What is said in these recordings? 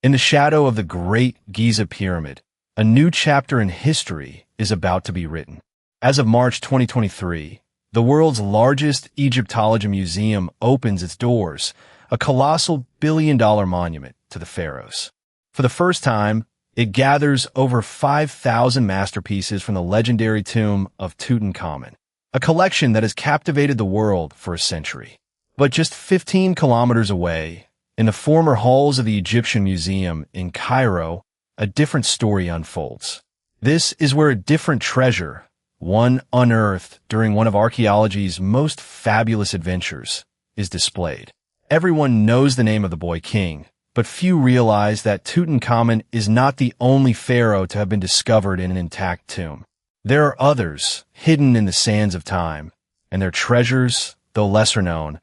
In the shadow of the Great Giza Pyramid, a new chapter in history is about to be written. As of March 2023, the world's largest Egyptology museum opens its doors, a colossal billion-dollar monument to the pharaohs. For the first time, it gathers over 5,000 masterpieces from the legendary tomb of Tutankhamun, a collection that has captivated the world for a century. But just 15 kilometers away, in the former halls of the Egyptian Museum in Cairo, a different story unfolds. This is where a different treasure, one unearthed during one of archaeology's most fabulous adventures, is displayed. Everyone knows the name of the boy king, but few realize that Tutankhamun is not the only pharaoh to have been discovered in an intact tomb. There are others hidden in the sands of time, and their treasures, though lesser known,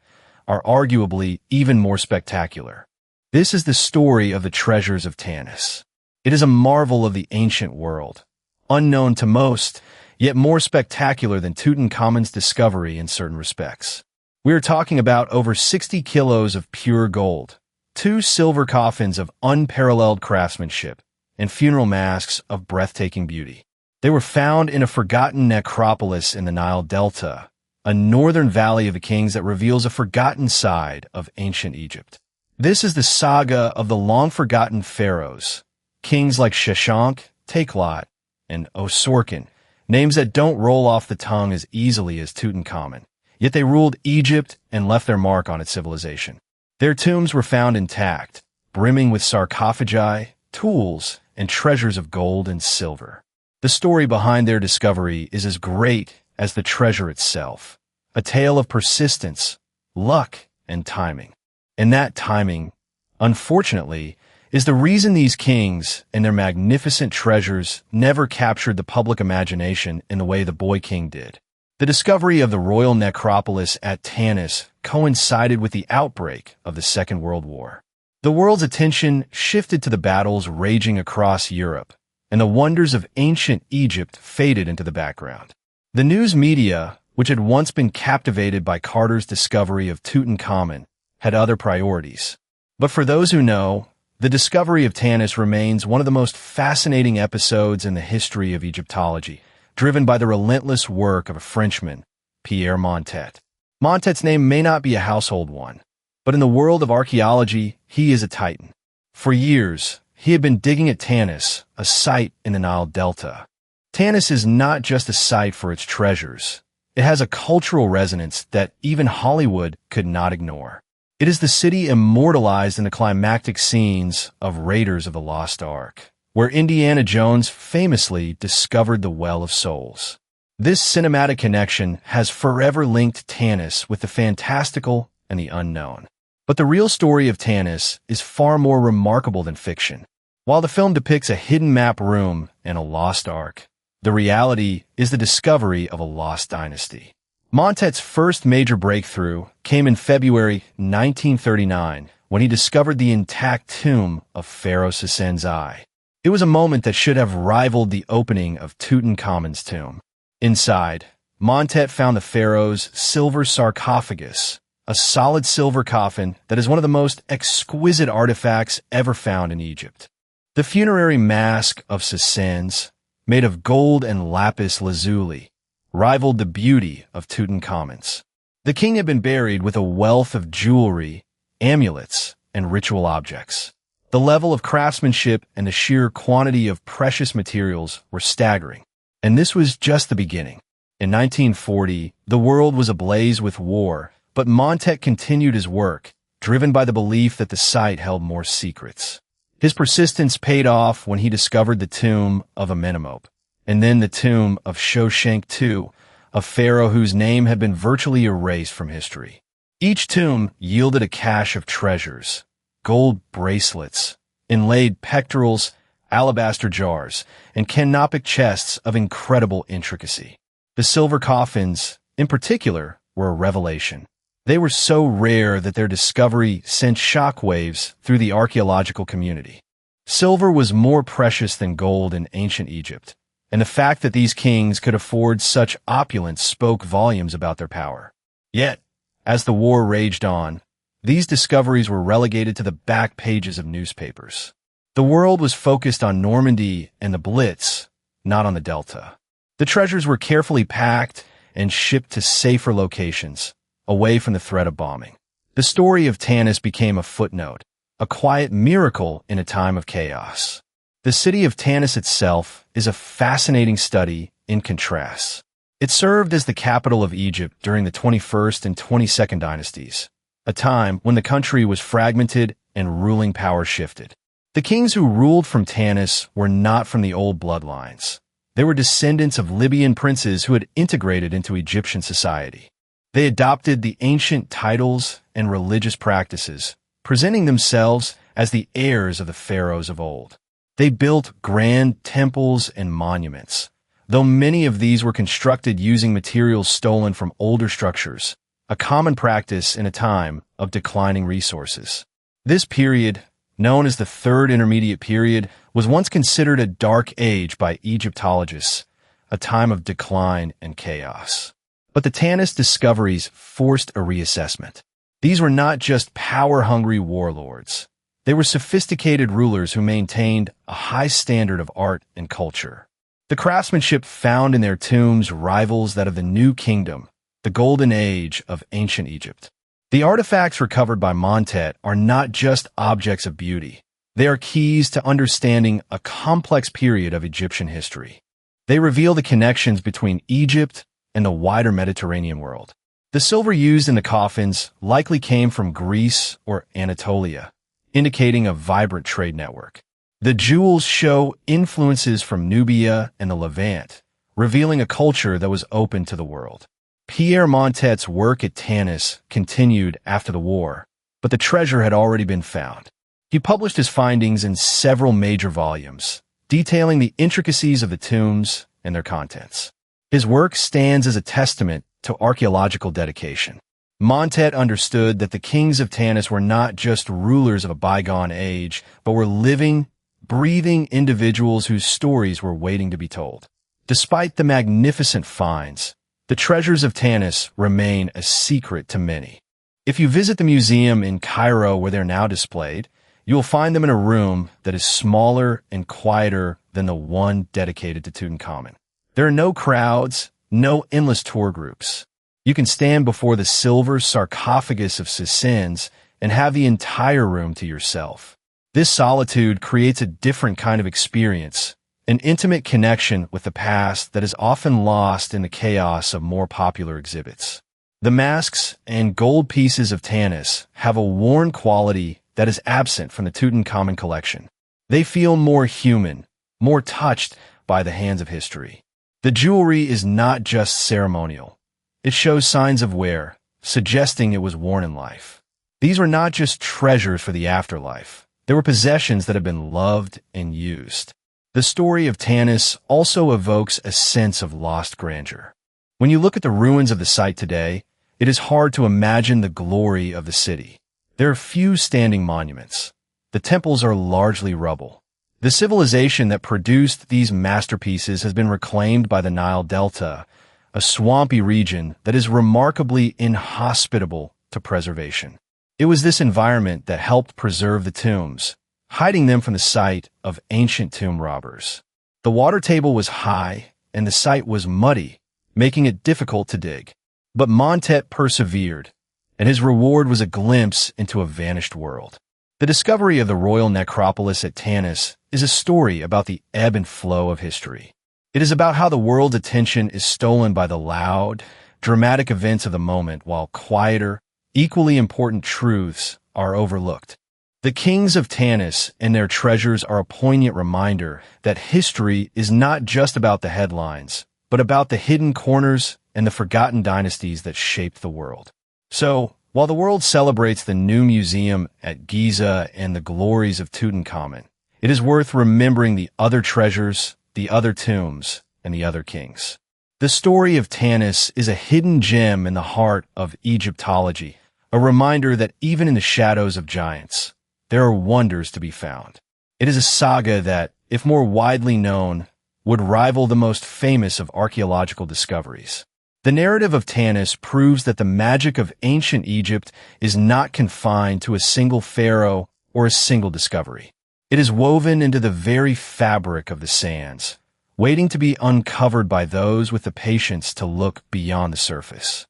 are arguably even more spectacular. This is the story of the treasures of Tanis. It is a marvel of the ancient world, unknown to most, yet more spectacular than Tutankhamun's discovery in certain respects. We are talking about over 60 kilos of pure gold, 2 silver coffins of unparalleled craftsmanship, and funeral masks of breathtaking beauty. They were found in a forgotten necropolis in the Nile Delta, a northern valley of the kings that reveals a forgotten side of ancient Egypt. This is the saga of the long-forgotten pharaohs, kings like Sheshonq, Taklot, and Osorkon, names that don't roll off the tongue as easily as Tutankhamun, yet they ruled Egypt and left their mark on its civilization. Their tombs were found intact, brimming with sarcophagi, tools, and treasures of gold and silver. The story behind their discovery is as great as the treasure itself, a tale of persistence, luck, and timing. And that timing, unfortunately, is the reason these kings and their magnificent treasures never captured the public imagination in the way the boy king did. The discovery of the royal necropolis at Tanis coincided with the outbreak of the Second World War. The world's attention shifted to the battles raging across Europe, and the wonders of ancient Egypt faded into the background. The news media, which had once been captivated by Carter's discovery of Tutankhamun, had other priorities. But for those who know, the discovery of Tanis remains one of the most fascinating episodes in the history of Egyptology, driven by the relentless work of a Frenchman, Pierre Montet. Montet's name may not be a household one, but in the world of archaeology, he is a titan. For years, he had been digging at Tanis, a site in the Nile Delta. Tanis is not just a site for its treasures. It has a cultural resonance that even Hollywood could not ignore. It is the city immortalized in the climactic scenes of Raiders of the Lost Ark, where Indiana Jones famously discovered the Well of Souls. This cinematic connection has forever linked Tanis with the fantastical and the unknown. But the real story of Tanis is far more remarkable than fiction. While the film depicts a hidden map room and a lost ark, the reality is the discovery of a lost dynasty. Montet's first major breakthrough came in February 1939 when he discovered the intact tomb of Pharaoh Sesenzai. It was a moment that should have rivaled the opening of Tutankhamun's tomb. Inside, Montet found the pharaoh's silver sarcophagus, a solid silver coffin that is one of the most exquisite artifacts ever found in Egypt. The funerary mask of Sesens, made of gold and lapis lazuli, rivaled the beauty of Tutankhamun's. The king had been buried with a wealth of jewelry, amulets, and ritual objects. The level of craftsmanship and the sheer quantity of precious materials were staggering. And this was just the beginning. In 1940, the world was ablaze with war, but Montet continued his work, driven by the belief that the site held more secrets. His persistence paid off when he discovered the tomb of Amenemop, and then the tomb of Shoshenq II, a pharaoh whose name had been virtually erased from history. Each tomb yielded a cache of treasures, gold bracelets, inlaid pectorals, alabaster jars, and canopic chests of incredible intricacy. The silver coffins, in particular, were a revelation. They were so rare that their discovery sent shockwaves through the archaeological community. Silver was more precious than gold in ancient Egypt, and the fact that these kings could afford such opulence spoke volumes about their power. Yet, as the war raged on, these discoveries were relegated to the back pages of newspapers. The world was focused on Normandy and the Blitz, not on the Delta. The treasures were carefully packed and shipped to safer locations, away from the threat of bombing. The story of Tanis became a footnote, a quiet miracle in a time of chaos. The city of Tanis itself is a fascinating study in contrasts. It served as the capital of Egypt during the 21st and 22nd dynasties, a time when the country was fragmented and ruling power shifted. The kings who ruled from Tanis were not from the old bloodlines. They were descendants of Libyan princes who had integrated into Egyptian society. They adopted the ancient titles and religious practices, presenting themselves as the heirs of the pharaohs of old. They built grand temples and monuments, though many of these were constructed using materials stolen from older structures, a common practice in a time of declining resources. This period, known as the Third Intermediate Period, was once considered a dark age by Egyptologists, a time of decline and chaos. But the Tanis discoveries forced a reassessment. These were not just power-hungry warlords. They were sophisticated rulers who maintained a high standard of art and culture. The craftsmanship found in their tombs rivals that of the New Kingdom, the golden age of ancient Egypt. The artifacts recovered by Montet are not just objects of beauty. They are keys to understanding a complex period of Egyptian history. They reveal the connections between Egypt and the wider Mediterranean world. The silver used in the coffins likely came from Greece or Anatolia, indicating a vibrant trade network. The jewels show influences from Nubia and the Levant, revealing a culture that was open to the world. Pierre Montet's work at Tanis continued after the war, but the treasure had already been found. He published his findings in several major volumes, detailing the intricacies of the tombs and their contents. His work stands as a testament to archaeological dedication. Montet understood that the kings of Tanis were not just rulers of a bygone age, but were living, breathing individuals whose stories were waiting to be told. Despite the magnificent finds, the treasures of Tanis remain a secret to many. If you visit the museum in Cairo where they're now displayed, you will find them in a room that is smaller and quieter than the one dedicated to Tutankhamun. There are no crowds, no endless tour groups. You can stand before the silver sarcophagus of Sissins and have the entire room to yourself. This solitude creates a different kind of experience, an intimate connection with the past that is often lost in the chaos of more popular exhibits. The masks and gold pieces of Tanis have a worn quality that is absent from the Tutankhamun collection. They feel more human, more touched by the hands of history. The jewelry is not just ceremonial. It shows signs of wear, suggesting it was worn in life. These were not just treasures for the afterlife. They were possessions that had been loved and used. The story of Tanis also evokes a sense of lost grandeur. When you look at the ruins of the site today, it is hard to imagine the glory of the city. There are few standing monuments. The temples are largely rubble. The civilization that produced these masterpieces has been reclaimed by the Nile Delta, a swampy region that is remarkably inhospitable to preservation. It was this environment that helped preserve the tombs, hiding them from the sight of ancient tomb robbers. The water table was high, and the site was muddy, making it difficult to dig. But Montet persevered, and his reward was a glimpse into a vanished world. The discovery of the royal necropolis at Tanis is a story about the ebb and flow of history. It is about how the world's attention is stolen by the loud, dramatic events of the moment, while quieter, equally important truths are overlooked. The kings of Tanis and their treasures are a poignant reminder that history is not just about the headlines, but about the hidden corners and the forgotten dynasties that shaped the world. So, while the world celebrates the new museum at Giza and the glories of Tutankhamun, it is worth remembering the other treasures, the other tombs, and the other kings. The story of Tanis is a hidden gem in the heart of Egyptology, a reminder that even in the shadows of giants, there are wonders to be found. It is a saga that, if more widely known, would rival the most famous of archaeological discoveries. The narrative of Tanis proves that the magic of ancient Egypt is not confined to a single pharaoh or a single discovery. It is woven into the very fabric of the sands, waiting to be uncovered by those with the patience to look beyond the surface.